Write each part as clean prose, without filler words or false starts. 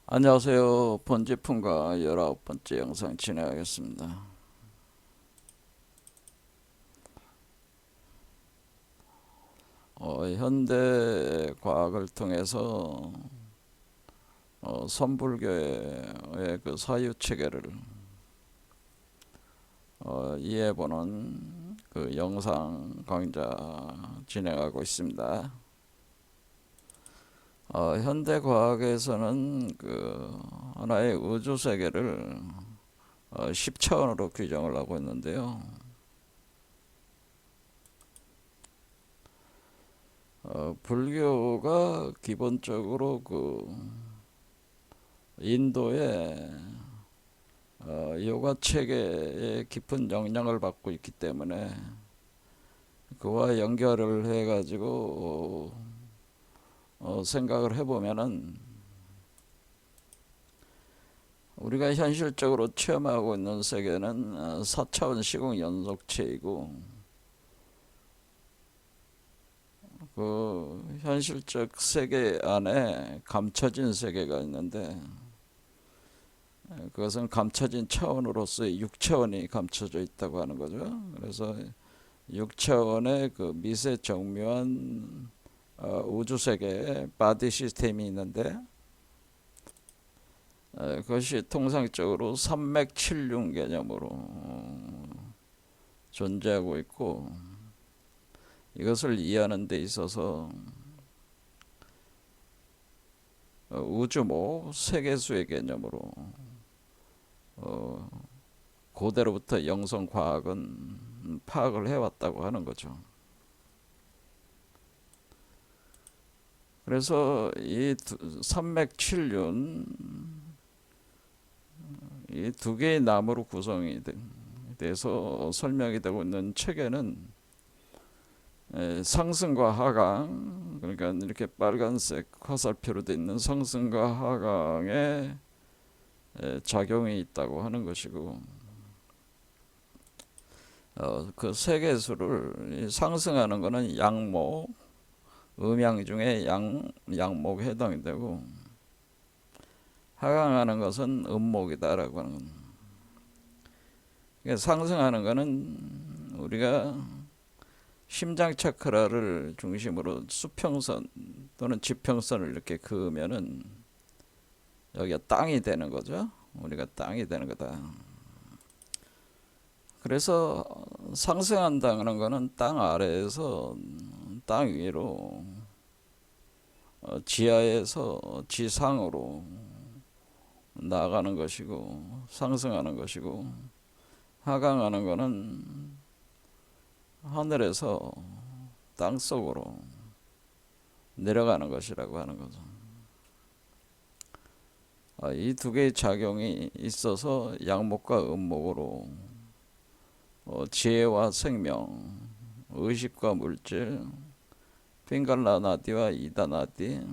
안녕하세요. 번지풍과 19번째 영상 진행하겠습니다. 현대 과학을 통해서 선불교의 그 사유 체계를 이해해보는 그 영상 강좌 진행하고 있습니다. 현대 과학에서는 그 하나의 우주 세계를 10차원으로 규정을 하고 있는데요. 불교가 기본적으로 그 인도의 요가 체계에 깊은 영향을 받고 있기 때문에 그와 연결을 해가지고 생각을 해보면은 우리가 현실적으로 체험하고 있는 세계는 4차원 시공 연속체이고 그 현실적 세계 안에 감춰진 세계가 있는데 그것은 감춰진 차원으로서의 6차원이 감춰져 있다고 하는 거죠. 그래서 6차원의 그 미세 정묘한 우주 세계에 바디 시스템이 있는데 그것이 통상적으로 삼맥칠륜 개념으로 존재하고 있고 이것을 이해하는 데 있어서 우주모 세계수의 개념으로 고대로부터 영성 과학은 파악을 해왔다고 하는 거죠. 그래서 이 삼맥칠륜 이 두 개의 나무로 구성이 돼서 설명이 되고 있는 체계는 상승과 하강, 그러니까 이렇게 빨간색 화살표로 되어 있는 상승과 하강의 작용이 있다고 하는 것이고 그 세계수를 상승하는 것은 양목, 음양 중에 양목에 해당이 되고 하강하는 것은 음목이다라고 하는 겁니다. 그러니까 상승하는 것은 우리가 심장 차크라를 중심으로 수평선 또는 지평선을 이렇게 그으면은 여기가 땅이 되는 거죠. 우리가 땅이 되는 거다. 그래서 상승한다는 것은 땅 아래에서 땅 위로 지하에서 지상으로 나가는 것이고 상승하는 것이고 하강하는 것은 하늘에서 땅 속으로 내려가는 것이라고 하는 거죠. 이 두 개의 작용이 있어서 양목과 음목으로 지혜와 생명, 의식과 물질, 핑갈라나디와 이다나디,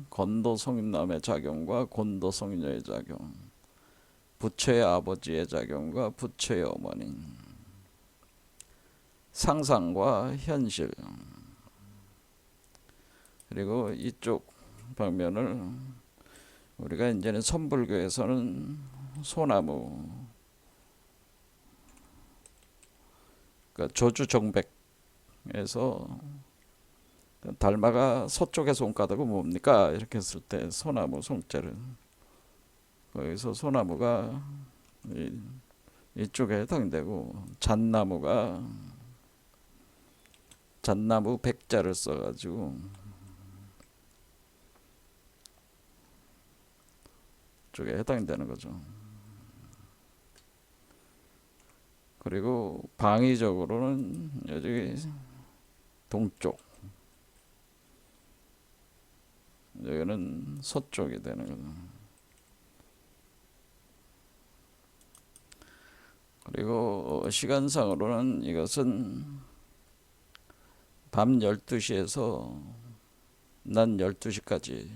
건도성남의 작용과 곤도성녀의 작용, 부처의 아버지의 작용과 부처의 어머니, 상상과 현실, 그리고 이쪽 방면을 우리가 이제는 선불교에서는 소나무, 그러니까 조주정백에서 달마가 서쪽의 손가락은 뭡니까? 이렇게 했을 때 소나무 송자를 거기서 소나무가 이쪽에 해당되고 잣나무 백자를 써가지고 쪽에 해당되는 거죠. 그리고 방위적으로는 여기 동쪽, 여기는 서쪽이 되는 거죠. 그리고 시간상으로는 이것은 밤 12시에서 낮 12시까지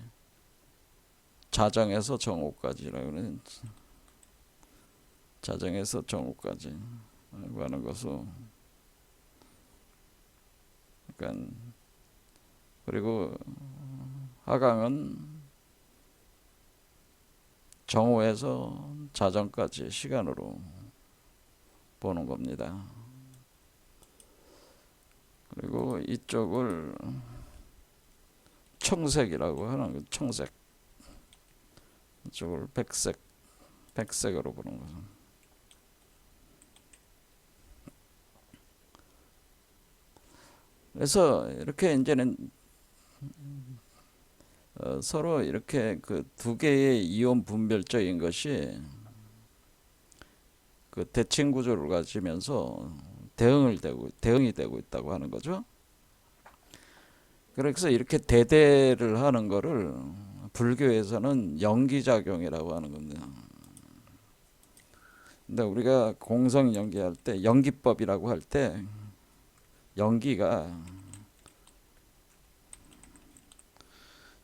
자정에서 정오까지라고 하는 자정에서 정오까지 하는 것으로 그러니까 그리고 하강은 정오에서 자정까지 시간으로 보는 겁니다. 그리고 이쪽을 청색이라고 하는 거, 청색. 이쪽을 백색으로 보는 거죠. 그래서 이렇게 이제는 서로 이렇게 그 두 개의 이온 분별적인 것이 그 대칭 구조를 가지면서 대응이 되고 있다고 하는 거죠. 그래서 이렇게 대대를 하는 거를 불교에서는 연기작용이라고 하는 겁니다. 근데 우리가 공성 연기할 때, 연기법이라고 할 때,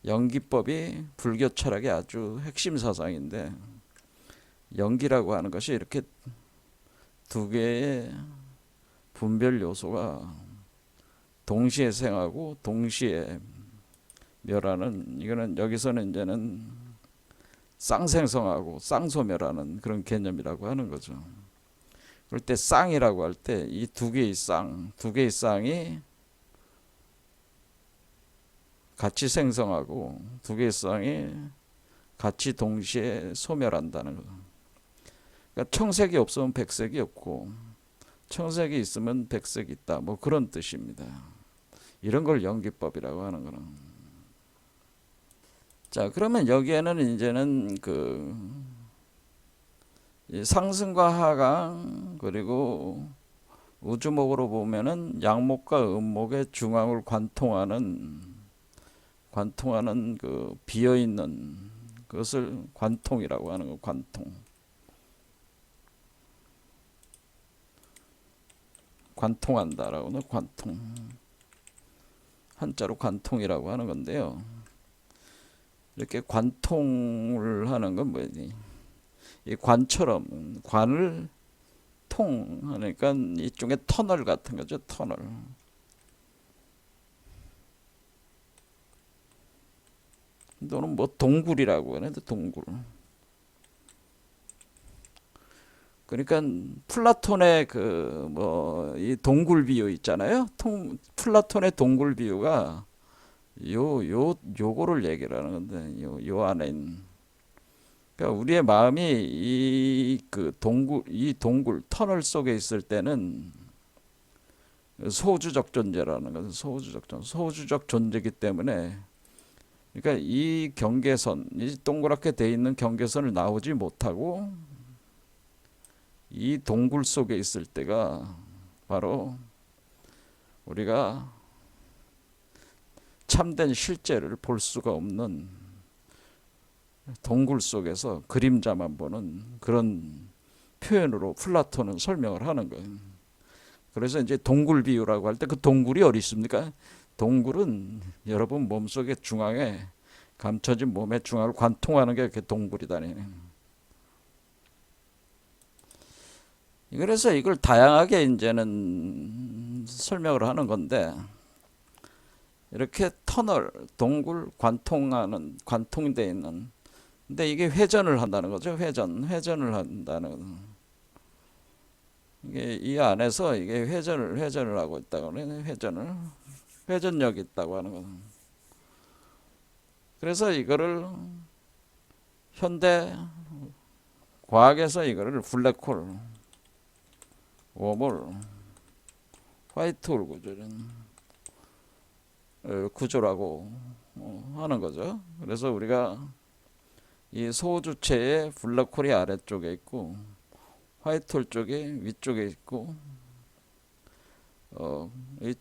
연기법이 불교 철학의 아주 핵심 사상인데, 연기라고 하는 것이 이렇게 두 개의 분별 요소가 동시에 생하고 동시에 멸하는, 이거는 여기서는 이제는 쌍생성하고 쌍소멸하는 그런 개념이라고 하는 거죠. 그럴 때 쌍이라고 할 때 이 두 개의 쌍이 같이 생성하고 두 개의 쌍이 같이 동시에 소멸한다는 거. 그러니까 청색이 없으면 백색이 없고 청색이 있으면 백색이 있다. 뭐 그런 뜻입니다. 이런 걸 연기법이라고 하는 거는. 자, 그러면 여기에는 이제는 그 상승과 하강 그리고 우주목으로 보면은 양목과 음목의 중앙을 관통하는 그 비어 있는 그것을 관통이라고 하는 거. 관통한다라고 하는 관통. 한자로 관통이라고 하는 건데요. 이렇게 관통을 하는 건 뭐지? 이 관처럼 관을 통하니까 이쪽에 터널 같은 거죠. 터널. 또는 뭐 동굴이라고 하는데 동굴. 그러니까 플라톤의 그 뭐 이 동굴 비유 있잖아요. 플라톤의 동굴 비유가 요거를 얘기를 하는 건데 요 안에 있는. 그러니까 우리의 마음이 이 동굴 터널 속에 있을 때는 소주적 존재라는 것은 소주적 존재이기 때문에 그러니까 이 경계선, 이 동그랗게 돼 있는 경계선을 나오지 못하고 이 동굴 속에 있을 때가 바로 우리가 참된 실제를 볼 수가 없는 동굴 속에서 그림자만 보는 그런 표현으로 플라톤은 설명을 하는 거예요. 그래서 이제 동굴 비유라고 할 때 그 동굴이 어디 있습니까? 동굴은 여러분 몸속의 중앙에 감춰진 몸의 중앙을 관통하는 게 이렇게 동굴이다니. 그래서 이걸 다양하게 이제는 설명을 하는 건데 이렇게 터널, 동굴, 관통돼 있는. 근데 이게 회전을 한다는 거죠. 회전을 한다는. 이게 이 안에서 이게 회전을 하고 있다고 그러네. 회전력이 있다고 하는 거죠. 그래서 이거를 현대 과학에서 이거를 블랙홀, 웜홀, 화이트홀 구조라고 하는 거죠. 그래서 우리가 이 소주체의 블랙홀이 아래쪽에 있고 화이트홀 쪽에 위쪽에 있고 이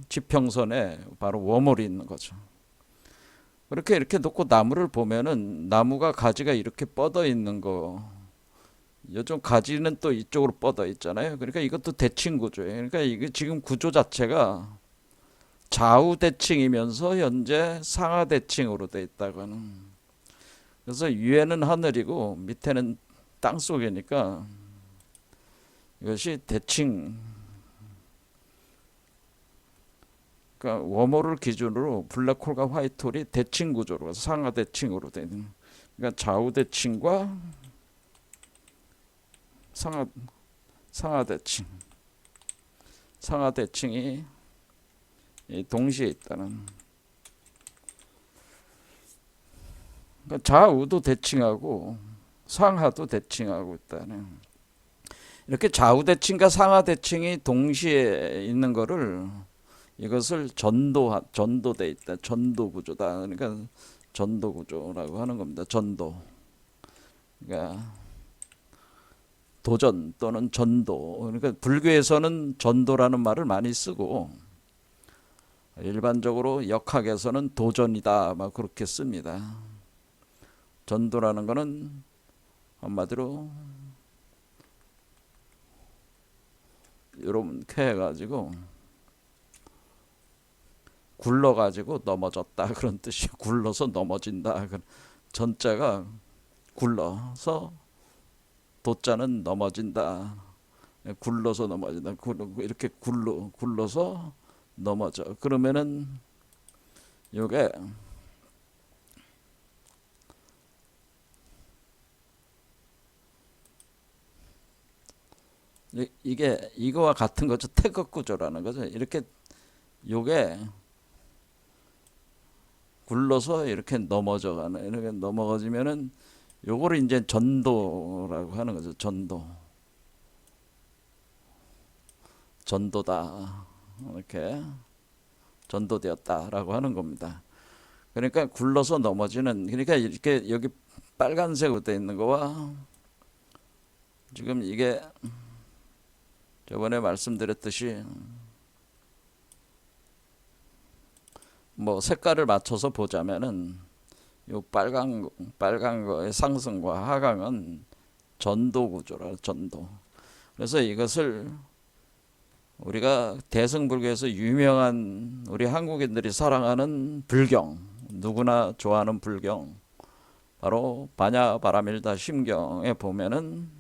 지평선에 바로 웜홀이 있는 거죠. 이렇게 놓고 나무를 보면은 나무가 가지가 이렇게 뻗어 있는 거, 요즘 가지는 또 이쪽으로 뻗어 있잖아요. 그러니까 이것도 대칭 구조예요. 그러니까 이게 지금 구조 자체가 좌우 대칭이면서 현재 상하 대칭으로 돼 있다고 하는. 그래서 위에는 하늘이고 밑에는 땅 속이니까 이것이 대칭. 그러니까 웜홀을 기준으로 블랙홀과 화이트홀이 대칭 구조로 상하 대칭으로 돼 있는. 그러니까 좌우 대칭과 상하 대칭, 상하 대칭이 동시에 있다는. 그러니까 좌우도 대칭하고 상하도 대칭하고 있다는. 이렇게 좌우 대칭과 상하 대칭이 동시에 있는 거를, 이것을 전도돼 있다, 전도 구조다. 그러니까 전도 구조라고 하는 겁니다. 전도. 그러니까 도전 또는 전도. 그러니까 불교에서는 전도라는 말을 많이 쓰고 일반적으로 역학에서는 도전이다 막 그렇게 씁니다. 전도라는 거는 한마디로 이렇게 해가지고 굴러가지고 넘어졌다 그런 뜻이에요. 굴러서 넘어진다. 전자가 굴러서, 도자는 넘어진다. 굴러서 넘어진다. 이렇게 굴러서 넘어져. 그러면은 요게 이게 이거와 같은 거죠. 태극 구조라는 거죠. 이렇게 요게 굴러서 이렇게 넘어져가는, 이렇게 넘어가지면은 요거를 이제 전도라고 하는 거죠. 전도다. 이렇게 전도되었다라고 하는 겁니다. 그러니까 굴러서 넘어지는, 그러니까 이렇게 여기 빨간색으로 되어 있는 거와 지금 이게 저번에 말씀드렸듯이 뭐 색깔을 맞춰서 보자면은 요 빨간 거의 상승과 하강은 전도 구조라, 전도. 그래서 이것을 우리가 대승불교에서 유명한, 우리 한국인들이 사랑하는 불경, 누구나 좋아하는 불경, 바로 바냐바라밀다 심경에 보면은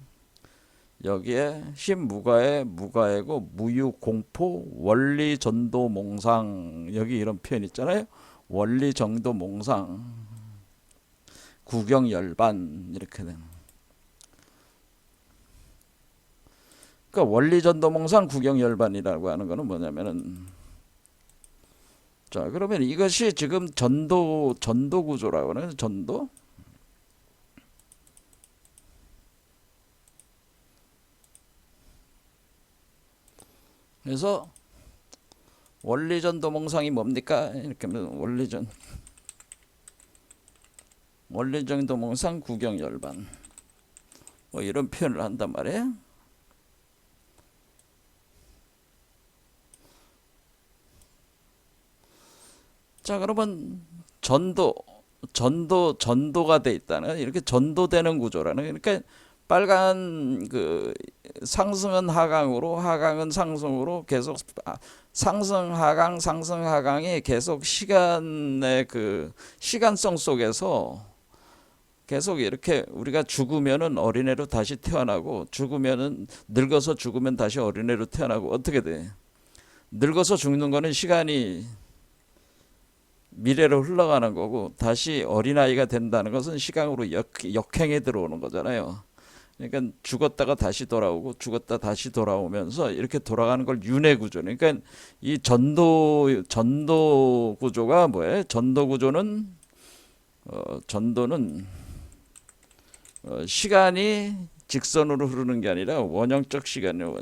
여기에 심무가의 무가이고 무유공포 원리전도몽상, 여기 이런 표현 있잖아요. 원리정도몽상 구경열반 이렇게 되는. 그러니까 원리전도몽상 구경열반이라고 하는 거는 뭐냐면은, 자 그러면 이것이 지금 전도 구조라고 하는, 전도. 그래서 원리전도몽상이 뭡니까? 이렇게 하면 원리전도몽상 구경열반 뭐 이런 표현을 한단 말이에요. 자 그러면 전도가 돼 있다는, 이렇게 전도되는 구조라는. 그러니까 빨간 그 상승은 하강으로, 하강은 상승으로 계속 상승 하강이 계속 시간의 그 시간성 속에서 계속 이렇게, 우리가 죽으면은 어린애로 다시 태어나고, 죽으면은 늙어서 죽으면 다시 어린애로 태어나고, 어떻게 돼? 늙어서 죽는 거는 시간이 미래로 흘러가는 거고, 다시 어린아이가 된다는 것은 시간으로 역행에 들어오는 거잖아요. 그러니까 죽었다가 다시 돌아오고, 죽었다 다시 돌아오면서 이렇게 돌아가는 걸 윤회 구조. 그러니까 이 전도 구조가 뭐예요? 전도 구조는 전도는 시간이 직선으로 흐르는 게 아니라 원형적 시간이에요.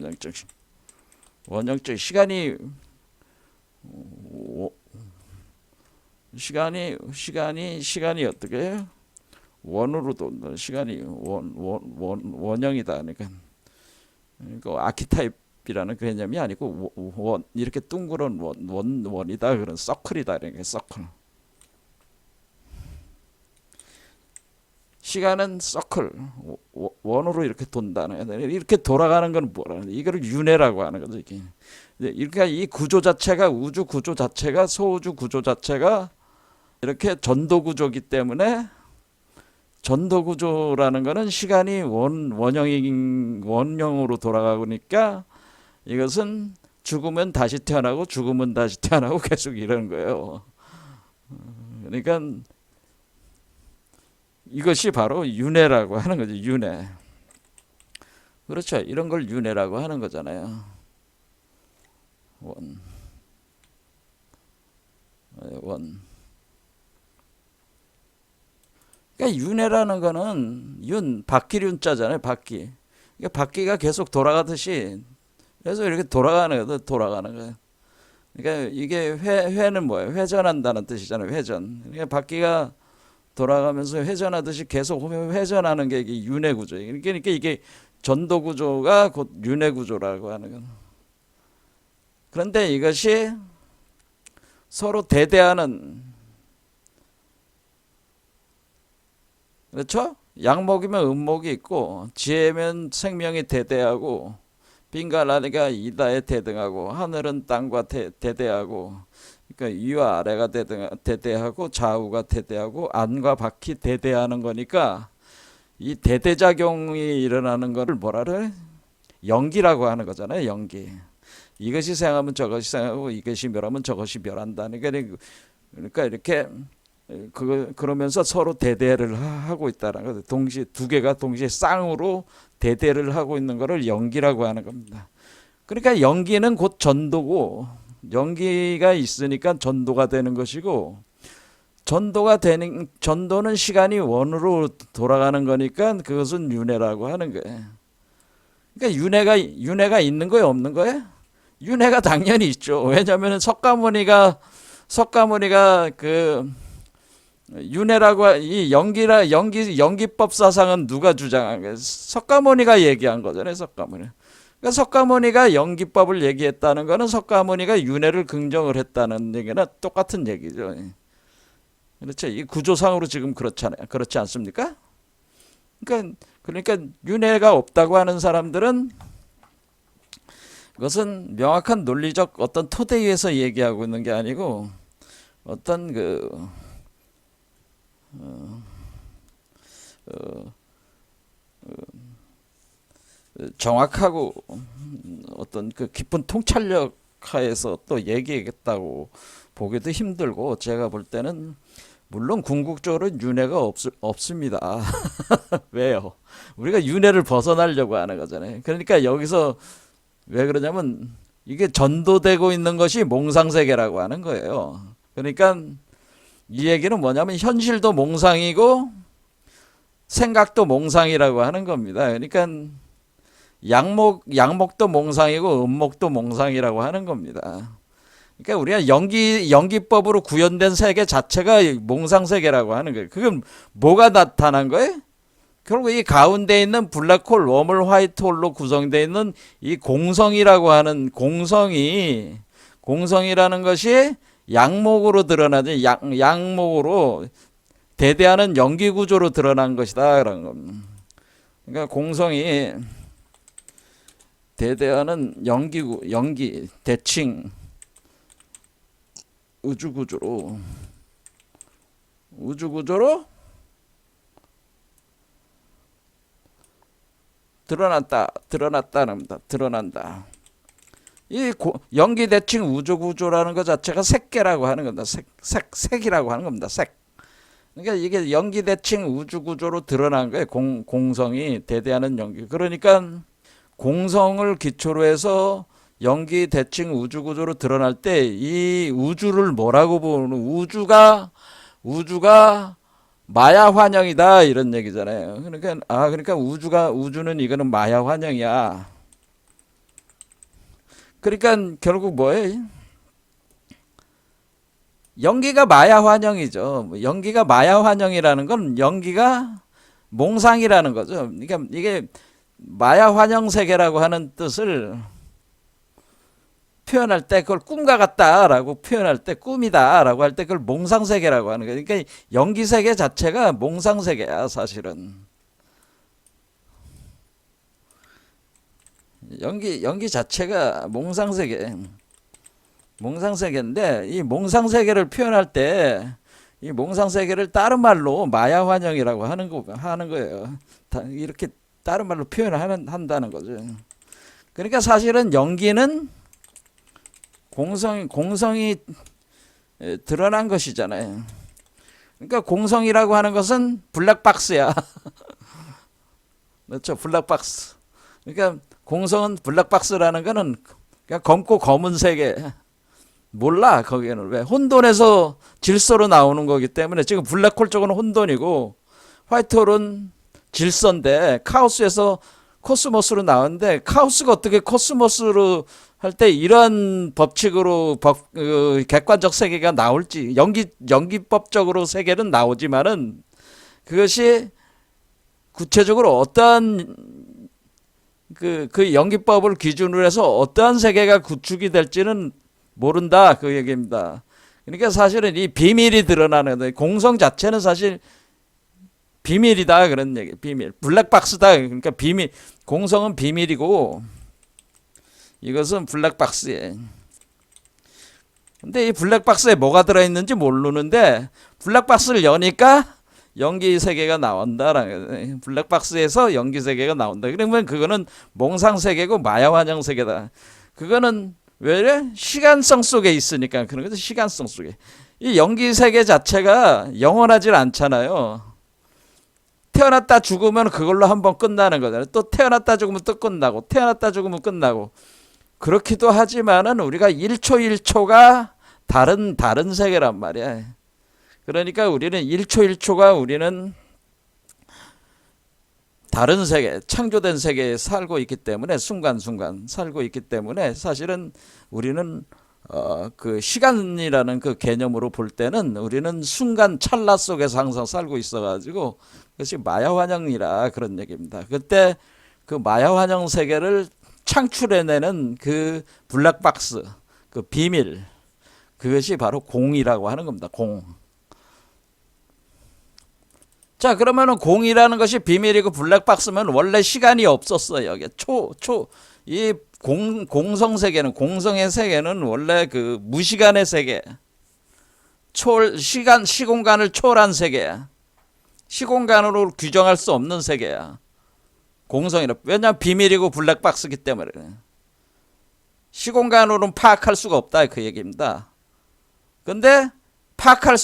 원형적 시간이 어떻게 해요? 원으로 돈다. 시간이 원형이다. 그러니까 아키타입이라는 개념이 아니고 이렇게 둥그런 원이다. 그런 서클이다. 그러니까 서클. 시간은 서클, 원으로 이렇게 돈다는, 이렇게 돌아가는 건 뭐라는, 이거를 윤회라고 하는 거죠. 그러니까 이 구조 자체가, 우주 구조 자체가, 소우주 구조 자체가 이렇게 전도 구조기 때문에, 전도 구조라는 거는 시간이 원형으로 돌아가니까 이것은 죽으면 다시 태어나고, 죽으면 다시 태어나고 계속 이러는 거예요. 그러니까 이것이 바로 윤회라고 하는 거죠. 윤회. 그렇죠. 이런 걸 윤회라고 하는 거잖아요. 원. 원. 그러니까 윤회라는 거는 바퀴륜자잖아요. 바퀴. 그러니까 바퀴가 계속 돌아가듯이 그래서 이렇게 돌아가는 거예요. 돌아가는 거예요. 그러니까 이게 회는 뭐예요? 회전한다는 뜻이잖아요. 회전. 그러니까 바퀴가 돌아가면서 회전하듯이 계속 회전하는 게 이게 윤회 구조예요. 그러니까 이게 전도 구조가 곧 윤회 구조라고 하는 건. 그런데 이것이 서로 대대하는, 그렇죠? 양목이면 음목이 있고 지혜면 생명이 대대하고 빈갈라니가 이다에 대등하고 하늘은 땅과 대대하고, 그러니까 위와 아래가 대대하고 좌우가 대대하고 안과 밖이 대대하는 거니까 이 대대작용이 일어나는 것을 뭐라 그래? 연기라고 하는 거잖아요. 연기. 이것이 생하면 저것이 생하고 이것이 멸하면 저것이 멸한다. 그러니까 이렇게 그러면서 서로 대대를 하고 있다는 거죠. 동시에 두 개가 동시에 쌍으로 대대를 하고 있는 것을 연기라고 하는 겁니다. 그러니까 연기는 곧 전도고, 연기가 있으니까 전도가 되는 것이고, 전도는 시간이 원으로 돌아가는 거니까 그것은 윤회라고 하는 거예요. 그러니까 윤회가 있는 거예요, 없는 거예요? 윤회가 당연히 있죠. 왜냐하면 석가모니가 그 윤회라고 이 연기법 사상은 누가 주장한 거예요? 석가모니가 얘기한 거잖아요. 석가모니. 그러니까 석가모니가 연기법을 얘기했다는 거는 석가모니가 윤회를 긍정을 했다는 얘기나 똑같은 얘기죠. 그렇죠. 이 구조상으로 지금 그렇잖아요. 그렇지 않습니까? 그러니까 윤회가 없다고 하는 사람들은 그것은 명확한 논리적 어떤 토대 위에서 얘기하고 있는 게 아니고 어떤 정확하고 어떤 그 깊은 통찰력 하에서 또 얘기하겠다고 보기도 힘들고, 제가 볼 때는 물론 궁극적으로 윤회가 없습니다. 왜요? 우리가 윤회를 벗어나려고 하는 거잖아요. 그러니까 여기서 왜 그러냐면 이게 전도되고 있는 것이 몽상세계라고 하는 거예요. 그러니까 이 얘기는 뭐냐면 현실도 몽상이고 생각도 몽상이라고 하는 겁니다. 그러니까 양목도 몽상이고 음목도 몽상이라고 하는 겁니다. 그러니까 우리가 연기법으로 구현된 세계 자체가 몽상세계라고 하는 거예요. 그건 뭐가 나타난 거예요? 결국 이 가운데 있는 블랙홀, 웜홀, 화이트홀로 구성되어 있는 이 공성이라고 하는 공성이라는 것이 양목으로 드러나죠. 양목으로 대대하는 연기 구조로 드러난 것이다. 그런 겁니다. 그러니까 공성이 대대하는 연기, 대칭, 우주 구조로 드러난다. 이 연기 대칭 우주 구조라는 것 자체가 색계라고 하는 겁니다. 색이라고 하는 겁니다. 색. 그러니까 이게 연기 대칭 우주 구조로 드러난 거예요. 공성이 대대하는 연기. 그러니까 공성을 기초로 해서 연기 대칭 우주 구조로 드러날 때 이 우주를 뭐라고 보는, 우주가 마야 환영이다 이런 얘기잖아요. 그러니까 우주는 이거는 마야 환영이야. 그러니까 결국 뭐예요? 연기가 마야 환영이죠. 연기가 마야 환영이라는 건 연기가 몽상이라는 거죠. 그러니까 이게 마야 환영 세계라고 하는 뜻을 표현할 때 그걸 꿈과 같다라고 표현할 때, 꿈이다라고 할 때 그걸 몽상세계라고 하는 거예요. 그러니까 연기세계 자체가 몽상세계야. 사실은 연기 자체가 몽상세계인데 이 몽상세계를 표현할 때 이 몽상세계를 다른 말로 마야 환영이라고 하는 거예요. 이렇게 다른 말로 한다는 거죠. 그러니까 사실은 연기는 공성이 드러난 것이잖아요. 그러니까 공성이라고 하는 것은 블랙박스야. 그렇죠. 블랙박스. 그러니까 공성은 블랙박스라는 거는 그냥 검고 검은 세계. 몰라 거기에는. 왜? 혼돈에서 질서로 나오는 거기 때문에 지금 블랙홀 쪽은 혼돈이고 화이트홀은 질서인데 카오스에서 코스모스로 나오는데 카오스가 어떻게 코스모스로 할 때 이런 법칙으로 객관적 세계가 나올지 연기법적으로 세계는 나오지만은 그것이 구체적으로 어떠한 그 연기법을 기준으로 해서 어떠한 세계가 구축이 될지는 모른다 그 얘기입니다. 그러니까 사실은 이 비밀이 드러나는 공성 자체는 사실 비밀이다 그런 얘기. 비밀 블랙박스다. 그러니까 비밀 공성은 비밀이고 이것은 블랙박스에. 근데 이 블랙박스에 뭐가 들어있는지 모르는데 블랙박스를 여니까 연기 세계가 나온다라는 블랙박스에서 연기 세계가 나온다. 그러면 그거는 몽상 세계고 마야 환영 세계다. 그거는 왜 시간성 속에 있으니까 그런 거죠. 시간성 속에. 이 연기 세계 자체가 영원하질 않잖아요. 태어났다 죽으면 그걸로 한번 끝나는 거잖아요. 또 태어났다 죽으면 또 끝나고 태어났다 죽으면 끝나고 그렇기도 하지만은 우리가 1초 1초가 다른 세계란 말이야. 그러니까 우리는 1초 1초가 우리는 다른 세계, 창조된 세계에 살고 있기 때문에 순간순간 살고 있기 때문에 사실은 우리는 그 시간이라는 그 개념으로 볼 때는 우리는 순간 찰나 속에서 항상 살고 있어가지고 그것이 마야환영이라 그런 얘기입니다. 그때 그 마야환영 세계를 창출해내는 그 블랙박스, 그 비밀, 그것이 바로 공이라고 하는 겁니다. 공. 자, 그러면은 공이라는 것이 비밀이고 블랙박스면 원래 시간이 없었어요. 여기 이 공성 세계는 공성의 세계는 원래 그 무시간의 세계, 시공간을 초월한 세계야. 시공간으로 규정할 수 없는 세계야. 공성이라. 왜냐하면 비밀이고 블랙박스기 때문에. 시공간으로는 파악할 수가 없다 그 얘기입니다. 근데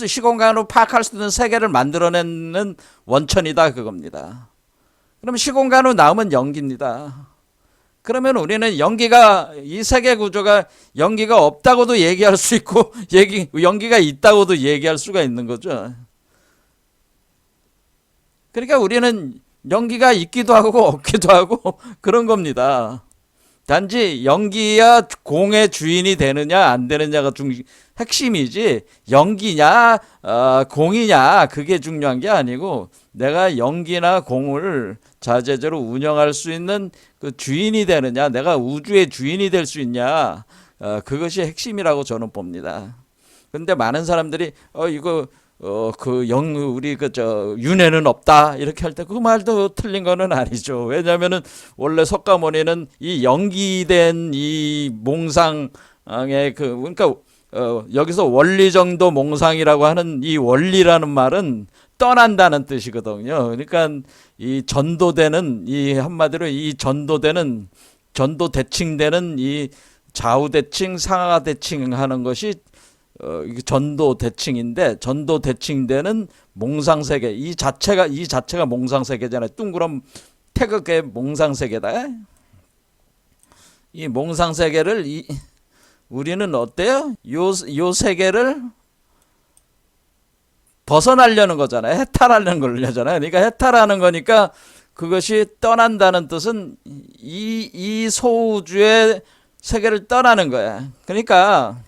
시공간으로 파악할 수 있는 세계를 만들어내는 원천이다 그겁니다. 그럼 시공간으로 나오면 연기입니다. 그러면 우리는 이 세계 구조가 연기가 없다고도 얘기할 수 있고 연기가 있다고도 얘기할 수가 있는 거죠. 그러니까 우리는 연기가 있기도 하고 없기도 하고 그런 겁니다. 단지 연기야 공의 주인이 되느냐 안 되느냐가 핵심이지 연기냐 공이냐 그게 중요한 게 아니고 내가 연기나 공을 자체적으로 운영할 수 있는 그 주인이 되느냐 내가 우주의 주인이 될 수 있냐 그것이 핵심이라고 저는 봅니다. 근데 많은 사람들이 이거 우리 윤회는 없다 이렇게 할 때 그 말도 틀린 거는 아니죠. 왜냐하면은 원래 석가모니는 이 연기된 이 몽상의 그러니까 여기서 원리정도 몽상이라고 하는 이 원리라는 말은 떠난다는 뜻이거든요. 그러니까 이 전도되는 이 한마디로 이 전도되는 전도대칭되는 이 좌우대칭 상하대칭 하는 것이 전도대칭인데 전도대칭되는 몽상세계 이 자체가 몽상세계잖아요. 둥그런 태극의 몽상세계다. 이 몽상세계를 우리는 어때요? 요 세계를 벗어나려는 거잖아요. 해탈하려는 거잖아요. 그러니까 해탈하는 거니까 그것이 떠난다는 뜻은 이 소우주의 세계를 떠나는 거야. 그러니까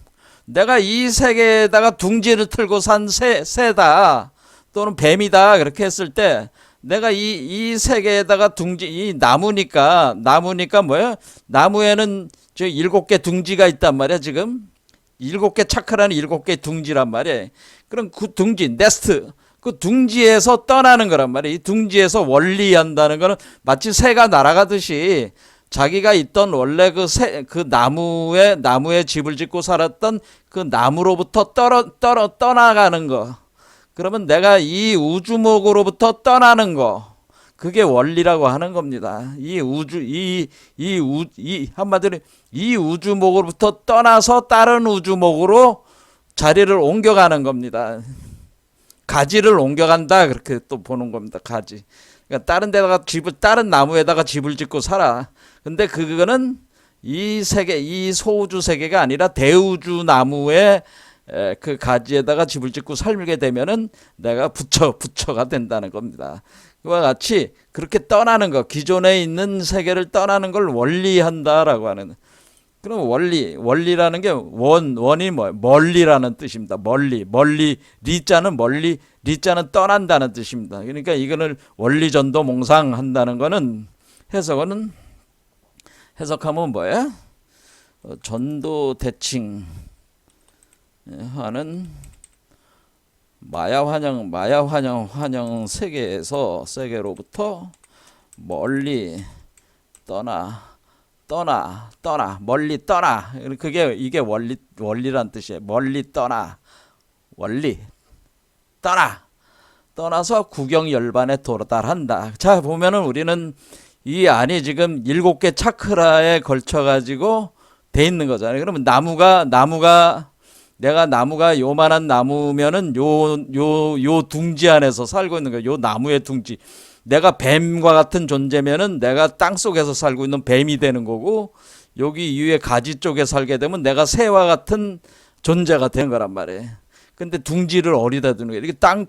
내가 이 세계에다가 둥지를 틀고 산 새다 또는 뱀이다 그렇게 했을 때 내가 이 세계에다가 이 나무니까 뭐예요? 나무에는 저 7개 둥지가 있단 말이야. 지금 7개 차크라는 7개 둥지란 말이야. 그럼 그 둥지 네스트 그 둥지에서 떠나는 거란 말이야. 이 둥지에서 원리한다는 거는 마치 새가 날아가듯이 자기가 있던 원래 그 나무에 집을 짓고 살았던 그 나무로부터 떠나가는 거. 그러면 내가 이 우주목으로부터 떠나는 거. 그게 원리라고 하는 겁니다. 한마디로 이 우주목으로부터 떠나서 다른 우주목으로 자리를 옮겨가는 겁니다. 가지를 옮겨간다 그렇게 또 보는 겁니다. 가지. 그러니까 다른 데다가 집을 다른 나무에다가 집을 짓고 살아. 근데 그거는 이 세계 이 소우주 세계가 아니라 대우주 나무에 그 가지에다가 집을 짓고 살게 되면은 내가 부처가 된다는 겁니다. 그와 같이 그렇게 떠나는 거, 기존에 있는 세계를 떠나는 걸 원리한다라고 하는. 그럼 원리라는 게 원이 뭐예요? 멀리라는 뜻입니다. 멀리, 리자는 멀리, 리자는 떠난다는 뜻입니다. 그러니까 이거를 원리전도 몽상한다는 거는 해석하면 뭐예요? 전도 대칭 하는 마야 환영 세계로부터 멀리 멀리 떠나. 이게 원리란 뜻이에요. 멀리 떠나서 구경열반에 도달한다. 자, 보면은 우리는 이 안이 지금 7개 차크라에 걸쳐 가지고 돼 있는 거잖아요. 그러면 내가 나무가 요만한 나무면은 요 둥지 안에서 살고 있는 거예요. 요 나무의 둥지. 내가 뱀과 같은 존재면은 내가 땅 속에서 살고 있는 뱀이 되는 거고, 여기 위에 가지 쪽에 살게 되면 내가 새와 같은 존재가 되는 거란 말이에요. 근데 둥지를 어디다 두는 거예요? 이렇게 땅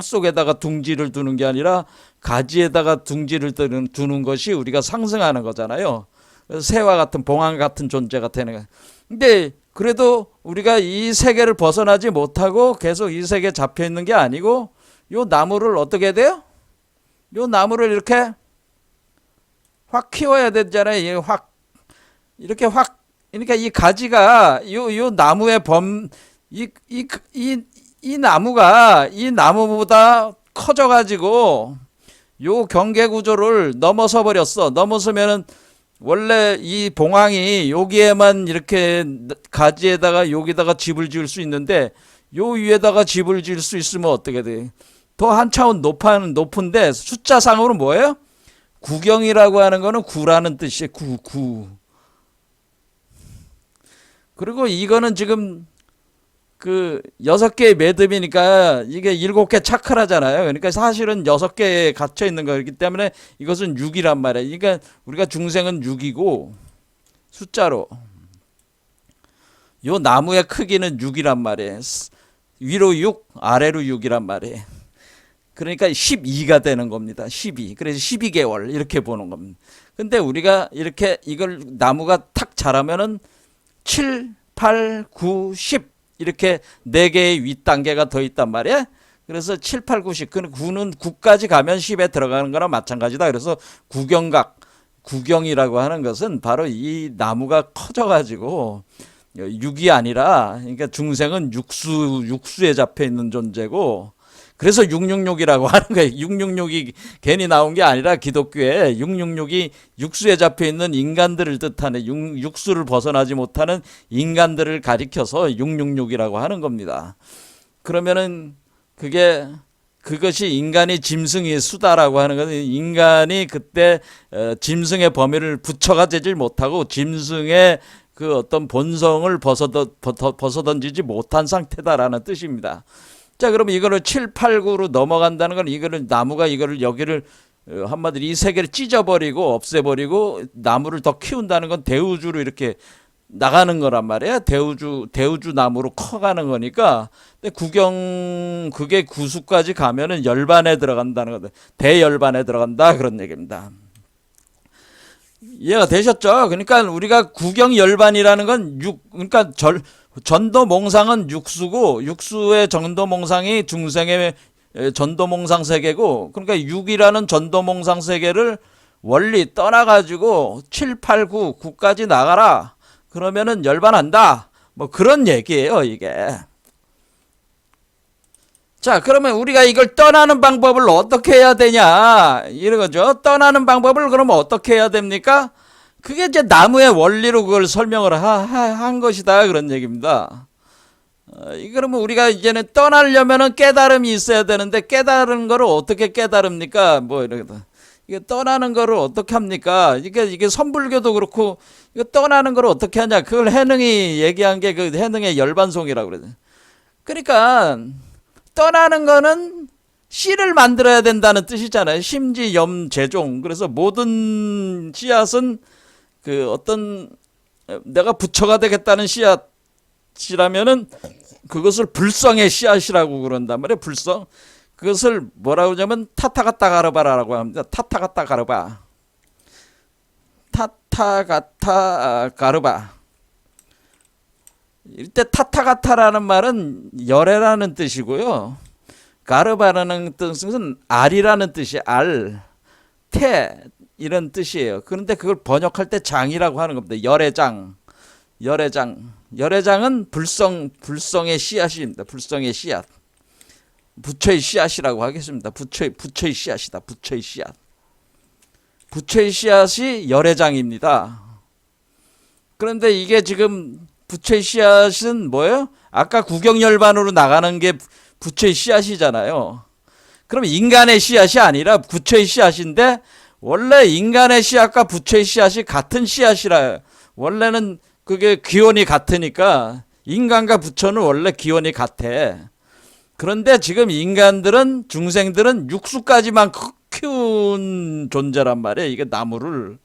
속에다가 둥지를 두는 게 아니라 가지에다가 둥지를 두는 것이 우리가 상승하는 거잖아요. 그래서 새와 같은 봉황 같은 존재가 되는 거예요. 근데 그래도 우리가 이 세계를 벗어나지 못하고 계속 이 세계에 잡혀 있는 게 아니고, 요 나무를 어떻게 해야 돼요? 요 나무를 이렇게 확 키워야 되잖아요. 그러니까 이 가지가 요 나무의 이 나무가 이 나무보다 커져가지고 요 경계 구조를 넘어서 버렸어. 넘어서면은 원래 이 봉황이 여기에만 이렇게 가지에다가 여기다가 집을 지을 수 있는데, 요 위에다가 집을 지을 수 있으면 어떻게 돼? 더 한 차원 높은데 숫자상으로 뭐예요? 구경이라고 하는 거는 구라는 뜻이에요. 구. 그리고 이거는 지금 그 6개의 매듭이니까 이게 7개 차크라잖아요. 그러니까 사실은 6개에 갇혀 있는 거기 때문에 이것은 6이란 말이에요. 그러니까 우리가 중생은 6이고 숫자로 요 나무의 크기는 6이란 말이에요. 위로 6, 아래로 6이란 말이에요. 그러니까 12가 되는 겁니다. 12. 그래서 12개월 이렇게 보는 겁니다. 근데 우리가 이렇게 이걸 나무가 탁 자라면은 7, 8, 9, 10 이렇게 4개의 윗단계가 더 있단 말이야. 그래서 7, 8, 9, 10. 그 9는 9까지 가면 10에 들어가는 거랑 마찬가지다. 그래서 구경이라고 하는 것은 바로 이 나무가 커져가지고 6이 아니라, 그러니까 중생은 육수에 잡혀 있는 존재고, 그래서 666이라고 하는 거예요. 666이 괜히 나온 게 아니라 기독교에 666이 육수에 잡혀 있는 인간들을 뜻하는, 육수를 벗어나지 못하는 인간들을 가리켜서 666이라고 하는 겁니다. 그러면은 그것이 인간이 짐승의 수다라고 하는 것은, 인간이 그때 짐승의 범위를 부처가 되질 못하고 짐승의 그 어떤 본성을 벗어던지지 못한 상태다라는 뜻입니다. 자, 그러면 이거를 7, 8, 9로 넘어간다는 건, 이거를 나무가 이거를 여기를 한마디로 이 세계를 찢어버리고 없애버리고 나무를 더 키운다는 건 대우주로 이렇게 나가는 거란 말이에요. 대우주 나무로 커가는 거니까. 근데 그게 구수까지 가면은 열반에 들어간다는 거다. 대열반에 들어간다, 그런 얘기입니다. 이해가 되셨죠? 그러니까 우리가 구경열반이라는 건 그러니까 전도몽상은 육수고, 육수의 전도몽상이 중생의 전도몽상 세계고, 그러니까 6이라는 전도몽상 세계를 원리 떠나가지고 7, 8, 9까지 나가라. 그러면은 열반한다. 뭐 그런 얘기예요, 이게. 자, 그러면 우리가 이걸 떠나는 방법을 어떻게 해야 되냐, 이런 거죠. 떠나는 방법을 그러면 어떻게 해야 됩니까? 그게 이제 나무의 원리로 그걸 설명을 한 것이다, 그런 얘기입니다. 그러면 우리가 이제는 떠나려면은 깨달음이 있어야 되는데, 깨달은 거를 어떻게 깨달습니까? 뭐 이렇게. 이게 떠나는 거를 어떻게 합니까? 이게 선불교도 그렇고, 이거 떠나는 거를 어떻게 하냐? 그걸 해능이 얘기한 게 그 해능의 열반송이라고 그러죠. 그러니까 떠나는 거는 씨를 만들어야 된다는 뜻이잖아요. 심지 염 제종. 그래서 모든 씨앗은 그 어떤 내가 부처가 되겠다는 씨앗이라면은 그것을 불성의 씨앗이라고 그런단 말이에요. 불성. 그것을 뭐라고 하냐면 타타가타 가르바라고 합니다. 타타가타 가르바. 타타가타 가르바. 이때 타타가타라는 말은 열애라는 뜻이고요. 가르바라는 뜻은 알이라는 뜻이 알, 태 이런 뜻이에요. 그런데 그걸 번역할 때 장이라고 하는 겁니다. 열애장, 열애장, 열애장은 불성의 씨앗입니다. 불성의 씨앗, 부처의 씨앗이라고 하겠습니다. 부처의 씨앗이다. 부처의 씨앗, 부처의 씨앗이 열애장입니다. 그런데 이게 지금 부처의 씨앗은 뭐예요? 아까 구경열반으로 나가는 게 부처의 씨앗이잖아요. 그럼 인간의 씨앗이 아니라 부처의 씨앗인데 원래 인간의 씨앗과 부처의 씨앗이 같은 씨앗이라 원래는 그게 기원이 같으니까 인간과 부처는 원래 기원이 같아. 그런데 지금 인간들은 중생들은 육수까지만 키운 존재란 말이에요. 이게 나무를.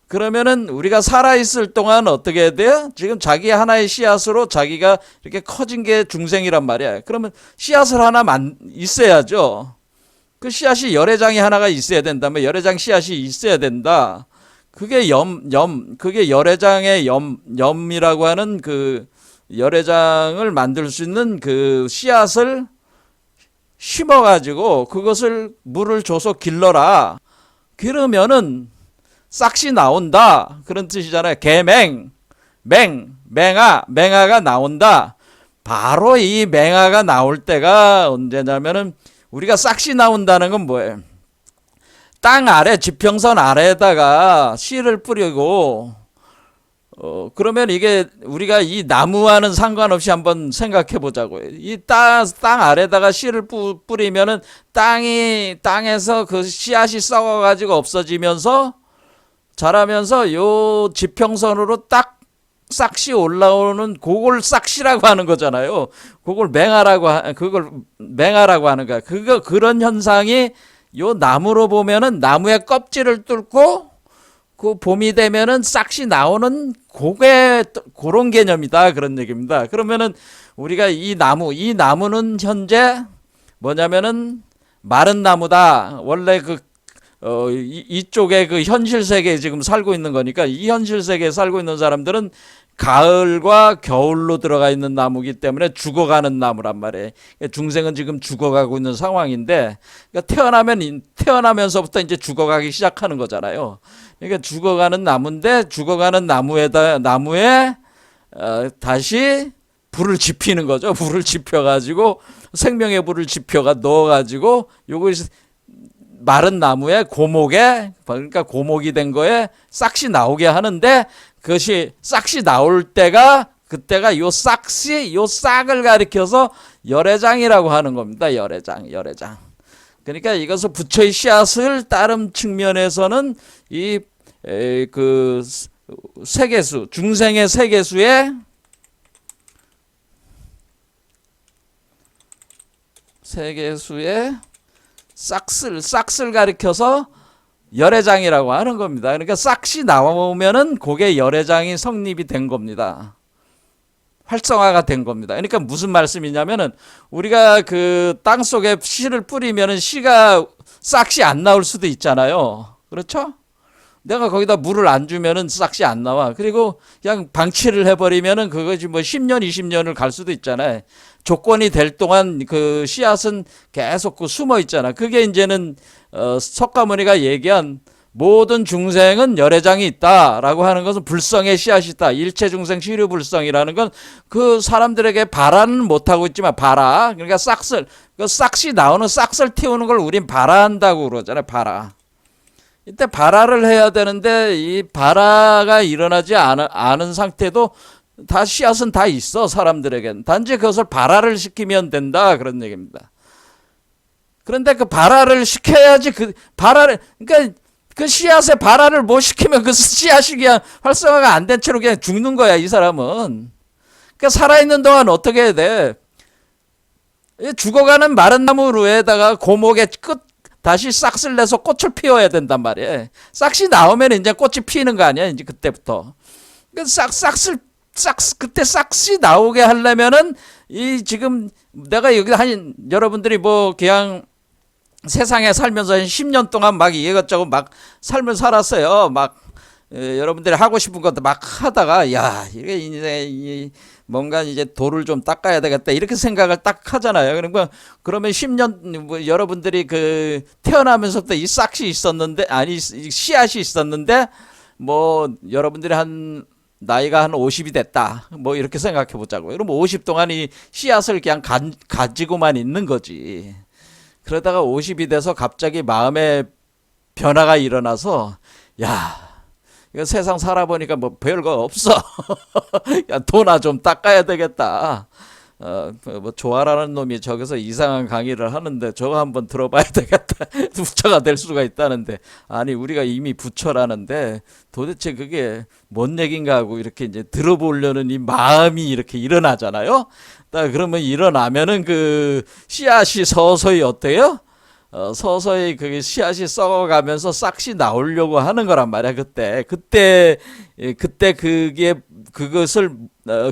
그러면은 우리가 살아있을 동안 어떻게 해야 돼요? 지금 자기 하나의 씨앗으로 자기가 이렇게 커진 게 중생이란 말이야. 그러면 씨앗을 하나만 있어야죠. 그 씨앗이 열애장이 하나가 있어야 된다면 열애장 씨앗이 있어야 된다. 그게 그게 열애장의 염이라고 하는 그 열애장을 만들 수 있는 그 씨앗을 심어가지고 그것을 물을 줘서 길러라. 그러면은 싹시 나온다. 그런 뜻이잖아요. 개맹, 맹아가 나온다. 바로 이 맹아가 나올 때가 언제냐면은 우리가 싹시 나온다는 건 뭐예요? 땅 아래, 지평선 아래에다가 씨를 뿌리고, 그러면 이게 우리가 이 나무와는 상관없이 한번 생각해 보자고요. 이 땅 아래다가 씨를 뿌리면은 땅에서 그 씨앗이 썩어가지고 없어지면서 자라면서 요 지평선으로 딱 싹시 올라오는 그걸 싹시라고 하는 거잖아요. 그걸 맹아라고 하는 거야. 그런 현상이 요 나무로 보면은 나무의 껍질을 뚫고 그 봄이 되면은 싹시 나오는 그런 개념이다. 그런 얘기입니다. 그러면은 우리가 이 나무는 현재 뭐냐면은 마른 나무다. 원래 이쪽에 그 현실 세계에 지금 살고 있는 거니까 이 현실 세계에 살고 있는 사람들은 가을과 겨울로 들어가 있는 나무기 때문에 죽어가는 나무란 말이에요. 중생은 지금 죽어가고 있는 상황인데 그러니까 태어나면서부터 이제 죽어가기 시작하는 거잖아요. 그러니까 죽어가는 나무인데 죽어가는 나무에 다시 불을 지피는 거죠. 불을 지펴가지고 생명의 불을 지펴가 넣어가지고 요거 마른 나무에 그러니까 고목이 된 거에 싹시 나오게 하는데 그것이 싹시 나올 때가 그때가 요 싹을 가리켜서 열애장이라고 하는 겁니다. 열애장. 그러니까 이것을 부처의 씨앗을 따른 측면에서는 그 세계수, 중생의 세계수의 싹을 가리켜서 열애장이라고 하는 겁니다. 그러니까 싹시 나오면은 그게 열애장이 성립이 된 겁니다. 활성화가 된 겁니다. 그러니까 무슨 말씀이냐면은 우리가 그 땅 속에 씨를 뿌리면은 씨가 싹시 안 나올 수도 있잖아요. 그렇죠? 내가 거기다 물을 안 주면은 싹시 안 나와. 그리고 그냥 방치를 해버리면은 그것이 뭐 10년, 20년을 갈 수도 있잖아요. 조건이 될 동안 그 씨앗은 계속 숨어 있잖아. 그게 이제는 석가모니가 얘기한 모든 중생은 열애장이 있다라고 하는 것은 불성의 씨앗이 있다. 일체 중생 시류불성이라는 건 그 사람들에게 발화는 못하고 있지만 발화. 그러니까 싹시 나오는 싹을 틔우는 걸 우린 발화한다고 그러잖아요. 발화. 이때 발화를 해야 되는데 이 발화가 일어나지 않은 상태도 다 씨앗은 다 있어. 사람들에겐. 단지 그것을 발화를 시키면 된다. 그런 얘기입니다. 그런데 그 발화를 시켜야지 그러니까 그 씨앗의 발화를 못 시키면 그 씨앗이 그냥 활성화가 안 된 채로 그냥 죽는 거야. 이 사람은. 그러니까 살아있는 동안 어떻게 해야 돼? 죽어가는 마른 나무로에다가 고목의 끝 다시 싹을 내서 꽃을 피워야 된단 말이에요. 싹이 나오면 이제 꽃이 피는 거 아니야, 이제 그때부터. 그 그때 싹이 나오게 하려면은 이 지금 내가 여기 한 여러분들이 뭐 그냥 세상에 살면서 한 10년 동안 막 이것저것 막 삶을 살았어요. 막 여러분들이 하고 싶은 것도 막 하다가 야 이게 이제 뭔가 이제 돌을 좀 닦아야 되겠다 이렇게 생각을 딱 하잖아요. 그러니까 그러면 10년 뭐 여러분들이 그 태어나면서부터 이 싹이 있었는데 아니 씨앗이 있었는데 뭐 여러분들이 한 나이가 한 50이 됐다. 뭐 이렇게 생각해 보자고요. 그럼 50 동안 이 씨앗을 그냥 가지고만 있는 거지. 그러다가 50이 돼서 갑자기 마음의 변화가 일어나서 야 이거 세상 살아보니까 뭐 별거 없어. 야, 도나 좀 닦아야 되겠다. 뭐 조아라는 놈이 저기서 이상한 강의를 하는데 저거 한번 들어봐야 되겠다. 부처가 될 수가 있다는데 아니 우리가 이미 부처라는데 도대체 그게 뭔 얘긴가 하고 이렇게 이제 들어보려는 이 마음이 이렇게 일어나잖아요. 그러면 일어나면은 그 씨앗이 서서히 어때요? 서서히 그 씨앗이 썩어가면서 싹이 나오려고 하는 거란 말이야. 그때 그게 그것을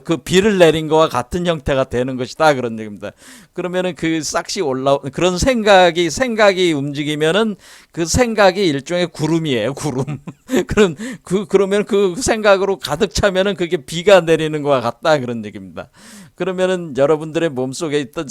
그 비를 내린 거와 같은 형태가 되는 것이다 그런 얘기입니다. 그러면은 그 싹이 그런 생각이 움직이면은 그 생각이 일종의 구름이에요. 구름. 그러면 그 생각으로 가득 차면은 그게 비가 내리는 거와 같다 그런 얘기입니다. 그러면은 여러분들의 몸속에 있던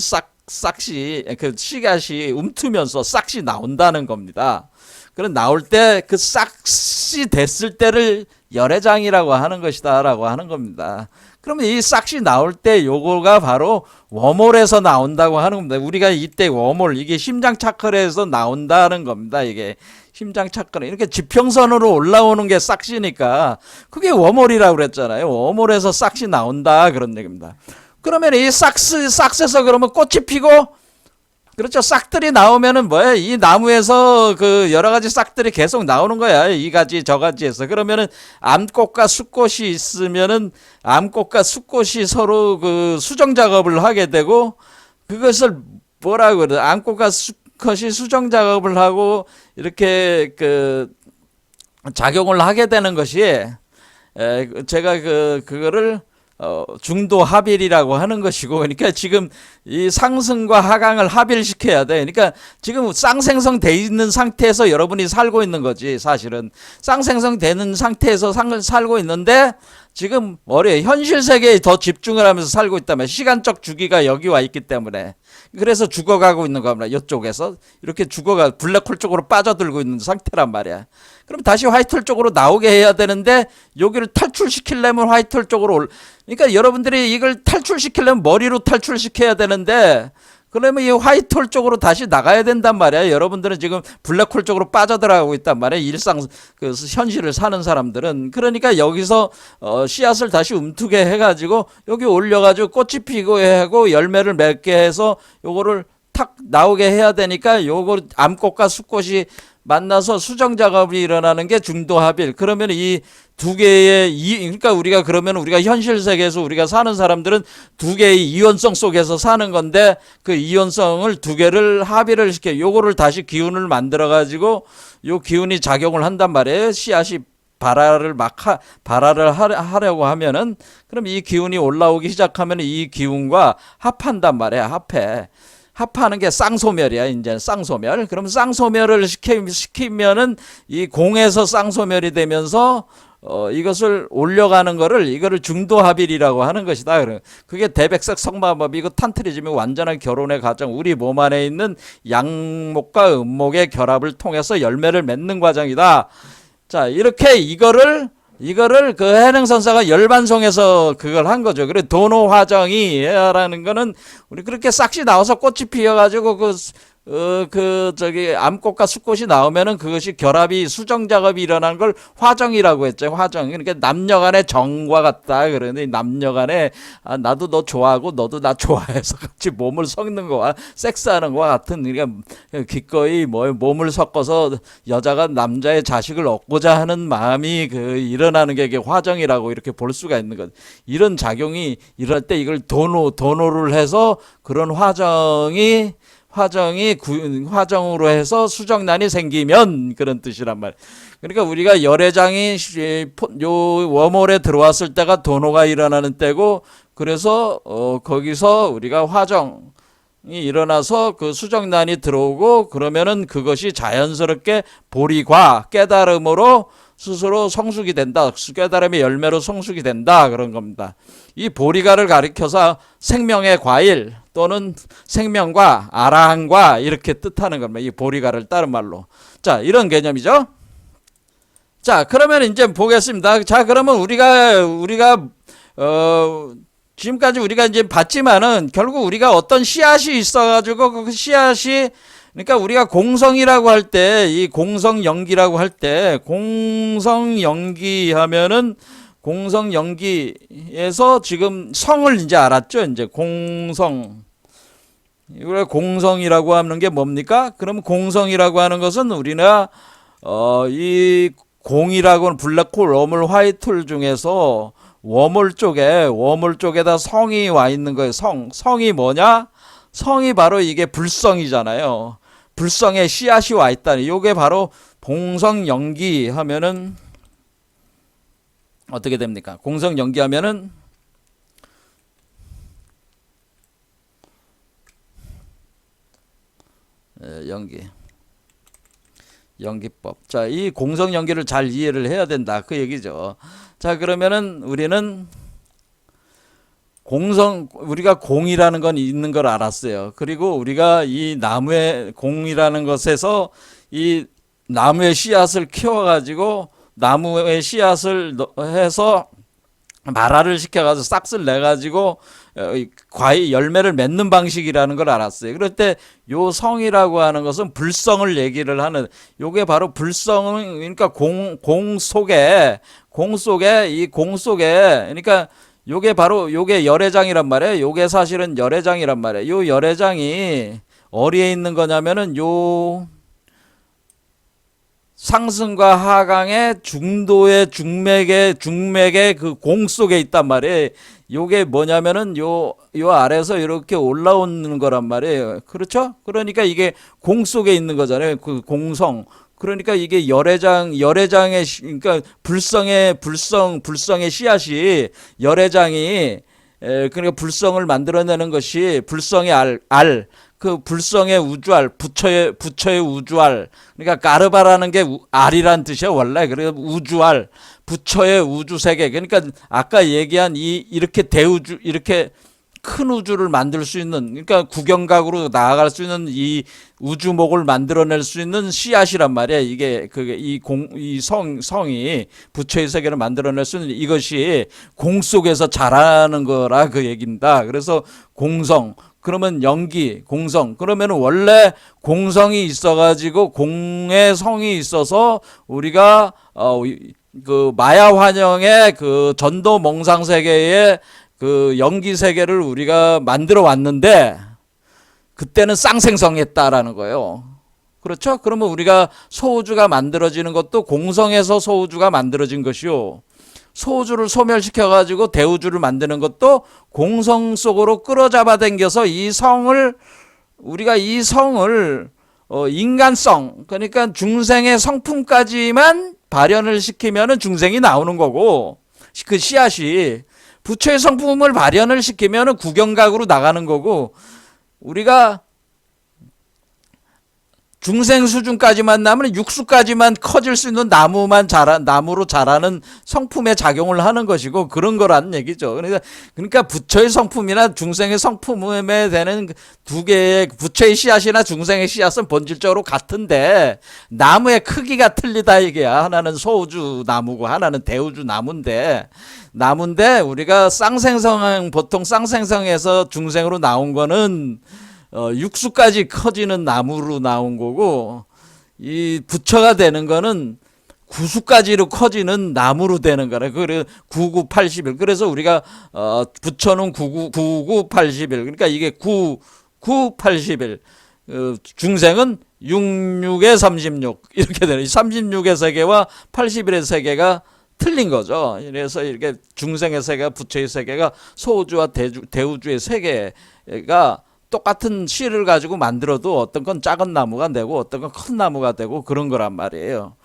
싹이 그 씨앗이 움트면서 싹이 나온다는 겁니다. 그럼 나올 때 그 싹이 됐을 때를 열애장이라고 하는 것이다라고 하는 겁니다. 그러면 이 싹이 나올 때 요거가 바로 워몰에서 나온다고 하는 겁니다. 우리가 이때 워몰 이게 심장 차크라에서 나온다는 겁니다. 이게 심장 차크라 이렇게 지평선으로 올라오는 게 싹이니까 그게 워몰이라고 그랬잖아요. 워몰에서 싹이 나온다 그런 얘기입니다. 그러면 이 싹에서 그러면 꽃이 피고 그렇죠. 싹들이 나오면은 뭐야? 이 나무에서 그 여러 가지 싹들이 계속 나오는 거야. 이 가지 저 가지에서. 그러면은 암꽃과 숫꽃이 있으면은 암꽃과 숫꽃이 서로 그 수정 작업을 하게 되고 그것을 뭐라고 그래? 암꽃과 숫꽃이 수정 작업을 하고 이렇게 그 작용을 하게 되는 것이 제가 그거를 중도 합일이라고 하는 것이고, 그러니까 지금 이 상승과 하강을 합일시켜야 돼. 그러니까 지금 쌍생성돼 있는 상태에서 여러분이 살고 있는 거지, 사실은. 쌍생성되는 상태에서 살고 있는데, 지금 현실 세계에 더 집중을 하면서 살고 있다면 시간적 주기가 여기 와 있기 때문에 그래서 죽어가고 있는 겁니다. 이쪽에서 이렇게 죽어가 블랙홀 쪽으로 빠져들고 있는 상태란 말이야. 그럼 다시 화이트홀 쪽으로 나오게 해야 되는데 여기를 탈출시키려면 화이트홀 쪽으로 그러니까 여러분들이 이걸 탈출시키려면 머리로 탈출시켜야 되는데 그러면 이 화이트홀 쪽으로 다시 나가야 된단 말이야. 여러분들은 지금 블랙홀 쪽으로 빠져들어가고 있단 말이야. 일상 그 현실을 사는 사람들은. 그러니까 여기서 씨앗을 다시 움트게 해가지고 여기 올려가지고 꽃이 피고 하고 열매를 맺게 해서 요거를 탁 나오게 해야 되니까 요거 암꽃과 숫꽃이 만나서 수정 작업이 일어나는 게 중도합일. 그러면 이 두 개의 그러니까 우리가 현실 세계에서 우리가 사는 사람들은 두 개의 이원성 속에서 사는 건데 그 이원성을 두 개를 합일을 시켜 요거를 다시 기운을 만들어 가지고 요 기운이 작용을 한단 말이에요. 씨앗이 발화를 하려고 하면은 그럼 이 기운이 올라오기 시작하면 이 기운과 합한단 말이야. 합하는 게 쌍소멸이야. 이제 쌍소멸. 그럼 쌍소멸을 시키면은 이 공에서 쌍소멸이 되면서 이것을 올려가는 이거를 중도합일이라고 하는 것이다. 그게 대백색 성마법, 이거 탄트리즘이 완전한 결혼의 과정, 우리 몸 안에 있는 양목과 음목의 결합을 통해서 열매를 맺는 과정이다. 자, 이렇게 이거를 그 해능선사가 열반송에서 그걸 한 거죠. 그래 도노화정이라는 거는 우리 그렇게 싹이 나와서 꽃이 피어가지고 그 암꽃과 수꽃이 나오면은 그것이 결합이 수정 작업이 일어나는 걸 화정이라고 했죠. 화정. 그러니까 남녀간의 정과 같다. 그러는데 남녀간에 나도 너 좋아하고 너도 나 좋아해서 같이 몸을 섞는 거와 섹스하는 거와 같은, 그러니까 기꺼이 몸을 섞어서 여자가 남자의 자식을 얻고자 하는 마음이 일어나는 게 이게 화정이라고 이렇게 볼 수가 있는 것. 이런 작용이 이럴 때 이걸 도노를 해서 그런 화정으로 해서 수정란이 생기면 그런 뜻이란 말이에요. 그러니까 우리가 열애장이 요 웜홀에 들어왔을 때가 도노가 일어나는 때고, 그래서 거기서 우리가 화정이 일어나서 그 수정란이 들어오고, 그러면은 그것이 자연스럽게 보리과 깨달음으로 스스로 성숙이 된다. 깨달음의 열매로 성숙이 된다. 그런 겁니다. 이 보리가를 가리켜서 생명의 과일 또는 생명과 아라한과 이렇게 뜻하는 겁니다. 이 보리가를 다른 말로. 자, 이런 개념이죠. 자, 그러면 이제 보겠습니다. 자, 그러면 우리가 지금까지 우리가 이제 봤지만은 결국 우리가 어떤 씨앗이 있어가지고 그 씨앗이, 그러니까 우리가 공성이라고 할 때, 이 공성연기라고 할 때, 공성연기 하면은 공성연기에서 지금 성을 이제 알았죠. 이제 공성. 이걸 공성이라고 하는 게 뭡니까? 그러면 공성이라고 하는 것은 우리가 이 공이라고 하는 블랙홀, 웜홀, 화이트홀 중에서 웜홀 쪽에다 성이 와 있는 거예요. 성이 뭐냐? 성이 바로 이게 불성이잖아요. 불성의 씨앗이 와 있다니. 요게 바로 공성연기 하면은 어떻게 됩니까? 공성연기 하면은 연기법. 자, 이 공성연기를 잘 이해를 해야 된다. 그 얘기죠. 자, 그러면은 우리는 우리가 공이라는 건 있는 걸 알았어요. 그리고 우리가 이 나무의 공이라는 것에서 이 나무의 씨앗을 키워가지고 나무의 씨앗을 해서 말아를 시켜가지고 싹스를 내가지고 과일 열매를 맺는 방식이라는 걸 알았어요. 그럴 때 요 성이라고 하는 것은 불성을 얘기를 하는, 요게 바로 불성, 그러니까 공 속에 그러니까 요게 바로 요게 열애장이란 말이에요. 요게 사실은 열애장이란 말이에요. 요 열애장이 어디에 있는 거냐면은 요 상승과 하강의 중도의 중맥의 그 공 속에 있단 말이에요. 요게 뭐냐면은 요 아래에서 이렇게 올라오는 거란 말이에요. 그렇죠? 그러니까 이게 공 속에 있는 거잖아요. 그 공성. 그러니까 이게 열애장의 그러니까 불성의 씨앗이 열애장이 그러니까 불성을 만들어내는 것이 불성의 그 불성의 우주알, 부처의 우주알. 그러니까 까르바라는 게 알이란 뜻이야, 원래. 그래서 우주알, 부처의 우주세계. 그러니까 아까 얘기한 이렇게 대우주, 이렇게 큰 우주를 만들 수 있는, 그러니까 구경각으로 나아갈 수 있는 이 우주목을 만들어낼 수 있는 씨앗이란 말이야. 이게 성이 부처의 세계를 만들어낼 수 있는 이것이 공 속에서 자라는 거라 그 얘기입니다. 그래서 공성. 그러면 연기, 공성. 그러면 원래 공성이 있어가지고 공의 성이 있어서 우리가 그 마야 환영의 그 전도 몽상 세계의 그 연기 세계를 우리가 만들어 왔는데 그때는 쌍생성했다라는 거예요. 그렇죠? 그러면 우리가 소우주가 만들어지는 것도 공성에서 소우주가 만들어진 것이요. 소우주를 소멸시켜가지고 대우주를 만드는 것도 공성 속으로 끌어잡아 당겨서 우리가 이 성을 인간성, 그러니까 중생의 성품까지만 발현을 시키면은 중생이 나오는 거고, 그 씨앗이 부처의 성품을 발현을 시키면은 구경각으로 나가는 거고, 우리가 중생 수준까지만 나면 육수까지만 커질 수 있는 나무로 자라는 성품에 작용을 하는 것이고 그런 거라는 얘기죠. 그러니까 부처의 성품이나 중생의 성품에 되는 두 개의 부처의 씨앗이나 중생의 씨앗은 본질적으로 같은데 나무의 크기가 틀리다 이게야. 하나는 소우주 나무고 하나는 대우주 나무인데 우리가 보통 쌍생성에서 중생으로 나온 거는 육수까지 커지는 나무로 나온 거고, 이 부처가 되는 거는 구수까지로 커지는 나무로 되는 거라. 그래 99, 81. 그래서 우리가 부처는 99, 81. 그러니까 이게 9, 81. 중생은 66에 36 이렇게 되는 36의 세계와 81의 세계가 틀린 거죠. 그래서 이렇게 중생의 세계와 부처의 세계가 소우주와 대우주의 세계가 똑같은 씨를 가지고 만들어도 어떤 건 작은 나무가 되고 어떤 건 큰 나무가 되고 그런 거란 말이에요.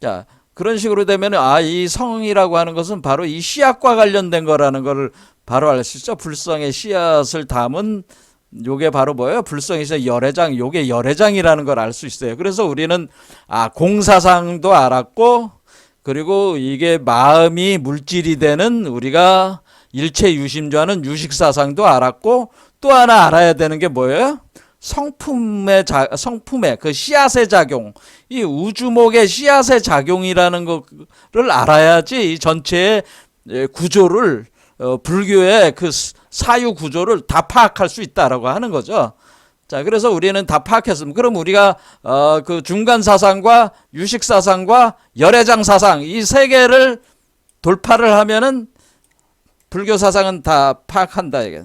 자, 그런 식으로 되면 이 성이라고 하는 것은 바로 이 씨앗과 관련된 거라는 거를 바로 알 수 있죠. 불성의 씨앗을 담은 요게 바로 뭐예요? 불성에서 열애장, 요게 열애장이라는 걸 알 수 있어요. 그래서 우리는 공사상도 알았고, 그리고 이게 마음이 물질이 되는 우리가 일체 유심조하는 유식사상도 알았고, 또 하나 알아야 되는 게 뭐예요? 성품의 그 씨앗의 작용, 이 우주목의 씨앗의 작용이라는 거를 알아야지 이 전체의 구조를 불교의 그 사유 구조를 다 파악할 수 있다라고 하는 거죠. 자, 그래서 우리는 다 파악했습니다. 그럼 우리가 그 중간 사상과 유식 사상과 열애장 사상 이 세 개를 돌파를 하면은 불교 사상은 다 파악한다 이게.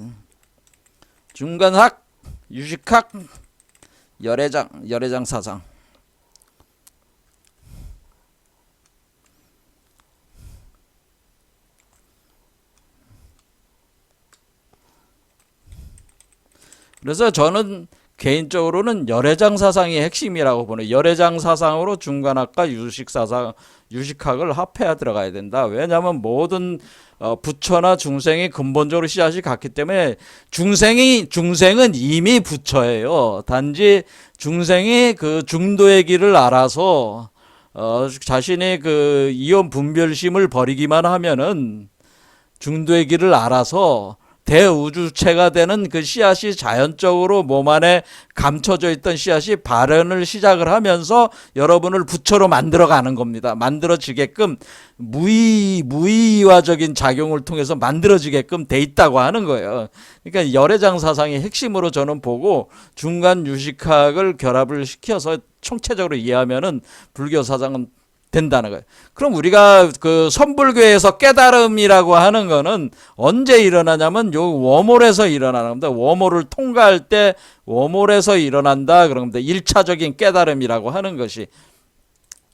중간학, 유식학, 열애장 사상. 그래서 저는 개인적으로는 열애장 사상이 핵심이라고 보는, 열애장 사상으로 중간학과 유식학을 합해야 들어가야 된다. 왜냐하면 모든 부처나 중생이 근본적으로 씨앗이 같기 때문에 중생은 이미 부처예요. 단지 중생이 그 중도의 길을 알아서 자신의 그 이원 분별심을 버리기만 하면은 중도의 길을 알아서 대우주체가 되는 그 씨앗이 자연적으로 몸 안에 감춰져 있던 씨앗이 발현을 시작을 하면서 여러분을 부처로 만들어가는 겁니다. 만들어지게끔 무의화적인 작용을 통해서 만들어지게끔 돼 있다고 하는 거예요. 그러니까 열애장 사상의 핵심으로 저는 보고 중간 유식학을 결합을 시켜서 총체적으로 이해하면은 불교 사상은 된다는 거예요. 그럼 우리가 그 선불교에서 깨달음이라고 하는 거는 언제 일어나냐면 요 워몰에서 일어나는 겁니다. 워몰을 통과할 때 워몰에서 일어난다 그런 겁니다. 1차적인 깨달음이라고 하는 것이.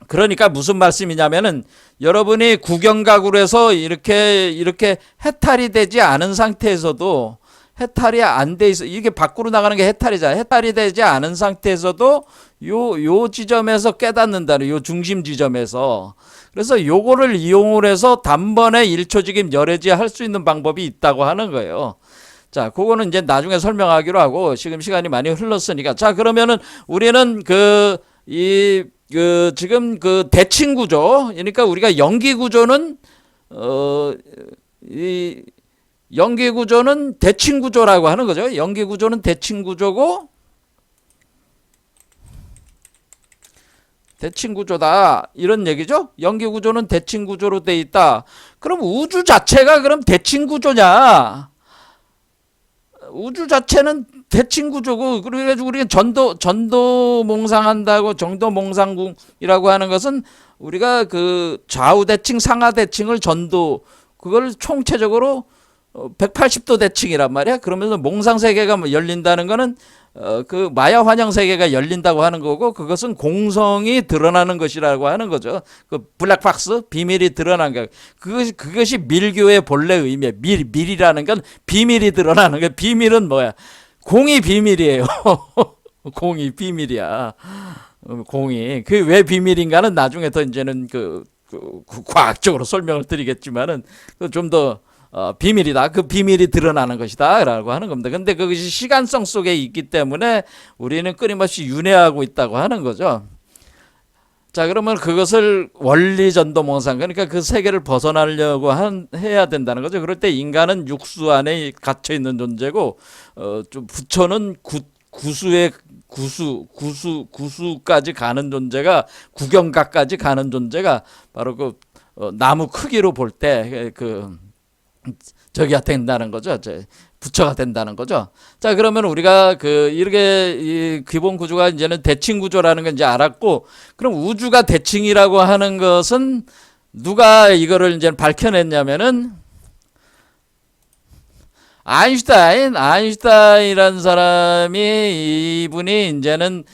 그러니까 무슨 말씀이냐면은 여러분이 구경각으로 해서 이렇게 해탈이 되지 않은 상태에서도 해탈이 안 돼 있어. 이게 밖으로 나가는 게 해탈이잖아. 해탈이 되지 않은 상태에서도 요 지점에서 깨닫는다는 요 중심 지점에서. 그래서 요거를 이용을 해서 단번에 1초직임 열애지 할 수 있는 방법이 있다고 하는 거예요. 자, 그거는 이제 나중에 설명하기로 하고 지금 시간이 많이 흘렀으니까. 자, 그러면은 우리는 지금 그 대칭 구조. 그러니까 우리가 연기 구조는 연기 구조는 대칭 구조라고 하는 거죠. 연기 구조는 대칭 구조고 대칭 구조다 이런 얘기죠. 연기 구조는 대칭 구조로 돼 있다. 그럼 우주 자체가 그럼 대칭 구조냐? 우주 자체는 대칭 구조고, 그래가지고 우리가 전도몽상한다고, 정도몽상궁이라고 하는 것은 우리가 그 좌우 대칭, 상하 대칭을 그걸 총체적으로 180도 대칭이란 말이야. 그러면서 몽상 세계가 열린다는 거는 그 마야 환영 세계가 열린다고 하는 거고, 그것은 공성이 드러나는 것이라고 하는 거죠. 그 블랙박스 비밀이 드러난 거. 그것이 밀교의 본래 의미야. 밀이라는 건 비밀이 드러나는 거. 비밀은 뭐야? 공이 비밀이에요. 공이 비밀이야. 공이. 그 왜 비밀인가는 나중에 더 이제는 그 과학적으로 설명을 드리겠지만은 좀 더 비밀이다. 그 비밀이 드러나는 것이다. 라고 하는 겁니다. 근데 그것이 시간성 속에 있기 때문에 우리는 끊임없이 윤회하고 있다고 하는 거죠. 자, 그러면 그것을 원리전도몽상, 그러니까 그 세계를 벗어나려고 해야 된다는 거죠. 그럴 때 인간은 육수 안에 갇혀 있는 존재고, 좀 부처는 구수까지 가는 존재가, 구경각까지 가는 존재가 바로 나무 크기로 볼 때 저기가 된다는 거죠. 부처가 된다는 거죠. 자, 그러면 우리가 그 이렇게 이 기본 구조가 이제는 대칭 구조라는 건 이제 알았고, 그럼 우주가 대칭이라고 하는 것은 누가 이거를 이제 밝혀냈냐면은 아인슈타인이라는 사람이, 이분이 이제는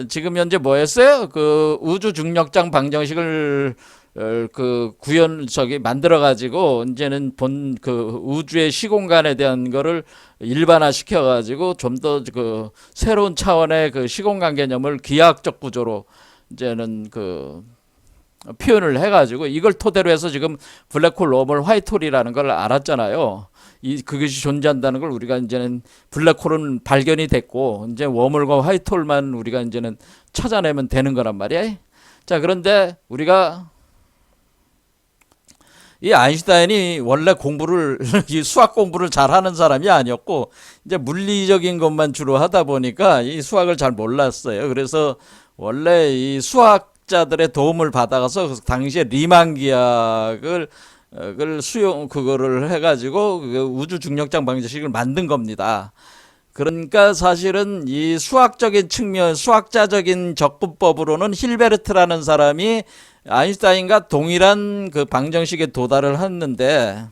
지금 현재 뭐였어요? 그 우주 중력장 방정식을 그 만들어 가지고 이제는 그 우주의 시공간에 대한 거를 일반화 시켜 가지고 좀 더 그 새로운 차원의 그 시공간 개념을 기하학적 구조로 이제는 그 표현을 해 가지고 이걸 토대로 해서 지금 블랙홀, 웜홀, 화이트홀이라는 걸 알았잖아요. 그것이 존재한다는 걸 우리가 이제는 블랙홀은 발견이 됐고, 이제 웜홀과 화이트홀만 우리가 이제는 찾아내면 되는 거란 말이야. 자, 그런데 우리가 이 아인슈타인이 원래 공부를 이 수학 공부를 잘하는 사람이 아니었고, 이제 물리적인 것만 주로 하다 보니까 이 수학을 잘 몰랐어요. 그래서 원래 이 수학자들의 도움을 받아서 당시에 리만 기하학을 그거를 해가지고 그 우주 중력장 방정식을 만든 겁니다. 그러니까 사실은 이 수학적인 측면, 수학자적인 접근법으로는 힐베르트라는 사람이 아인슈타인과 동일한 그 방정식에 도달을 했는데,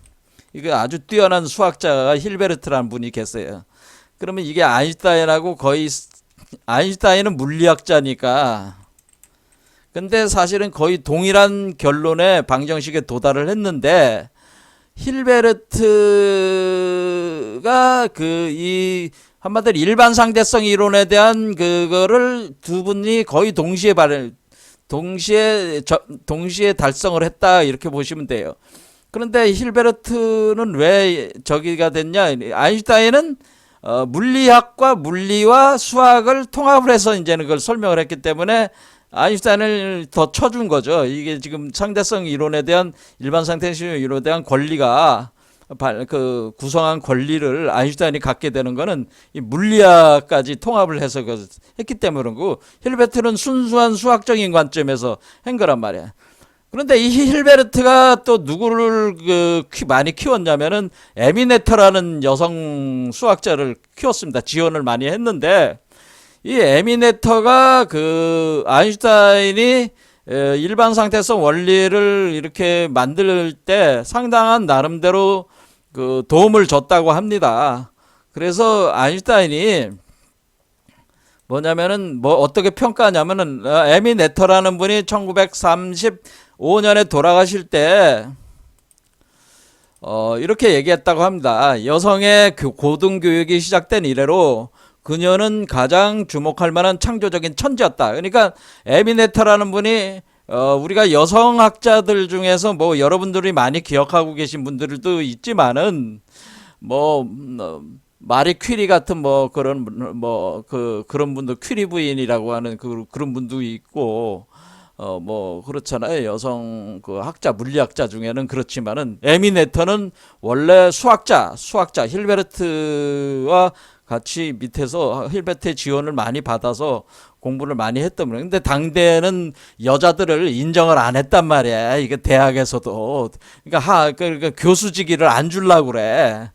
이거 아주 뛰어난 수학자가 힐베르트라는 분이 계세요. 그러면 이게 아인슈타인하고 거의, 아인슈타인은 물리학자니까, 근데 사실은 거의 동일한 결론의 방정식에 도달을 했는데, 힐베르트가 한마디로 일반 상대성 이론에 대한 그거를 두 분이 거의 동시에 달성을 했다, 이렇게 보시면 돼요. 그런데 힐베르트는 왜 저기가 됐냐? 아인슈타인은 물리학과 물리와 수학을 통합을 해서 이제는 그걸 설명을 했기 때문에 아인슈타인을 더 쳐준 거죠. 이게 지금 상대성 이론에 대한, 일반 상대성 이론에 대한 권리가 구성한 권리를 아인슈타인이 갖게 되는 거는 이 물리학까지 통합을 해서 했기 때문에 그런 거고, 힐베르트는 순수한 수학적인 관점에서 한 거란 말이야. 그런데 이 힐베르트가 또 누구를 많이 키웠냐면은 에미네터라는 여성 수학자를 키웠습니다. 지원을 많이 했는데, 이 에미네터가 그 아인슈타인이 일반 상태성 원리를 이렇게 만들 때 상당한 나름대로 그 도움을 줬다고 합니다. 그래서 아인슈타인이 뭐냐면은 어떻게 평가하냐면은 에미네터라는 분이 1935년에 돌아가실 때 이렇게 얘기했다고 합니다. 여성의 고등교육이 시작된 이래로 그녀는 가장 주목할 만한 창조적인 천재였다. 그러니까 에미네터라는 분이 우리가 여성학자들 중에서 뭐 여러분들이 많이 기억하고 계신 분들도 있지만은 마리 퀴리 같은 그런 분들, 퀴리 부인이라고 하는 그런 분도 있고, 그렇잖아요. 여성 학자, 물리학자 중에는. 그렇지만은 에미네터는 원래 수학자 힐베르트와 같이 밑에서 힐베르트의 지원을 많이 받아서 공부를 많이 했던 분이에요. 근데 당대에는 여자들을 인정을 안 했단 말이야. 이게 대학에서도. 그러니까 교수직위를 안 주려고 그래.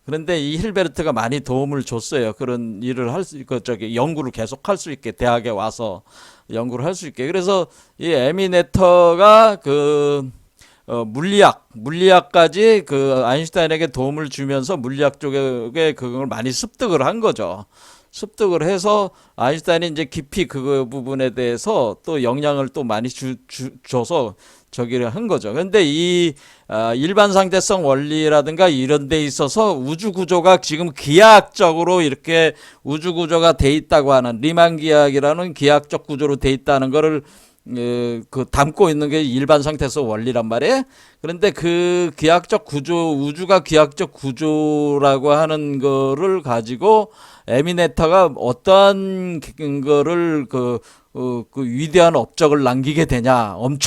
그런데 이 힐베르트가 많이 도움을 줬어요. 그런 일을 연구를 계속 할 수 있게, 대학에 와서 연구를 할 수 있게. 그래서 이 에미네터가 물리학까지 아인슈타인에게 도움을 주면서 물리학 쪽에 그걸 많이 습득을 한 거죠. 습득을 해서 아인슈타인이 이제 깊이 그 부분에 대해서 또 영향을 또 많이 줘서 저기를 한 거죠. 근데 일반 상대성 원리라든가 이런 데 있어서 우주 구조가 지금 기하학적으로 이렇게 우주 구조가 돼 있다고 하는, 리만 기하학이라는 기하학적 구조로 돼 있다는 거를 담고 있는 게 일반 상태성 원리란 말이에요. 그런데 그 기하학적 구조, 우주가 기하학적 구조라고 하는 거를 가지고 에미네터가 어떠한 거를 위대한 업적을 남기게 되냐, 엄청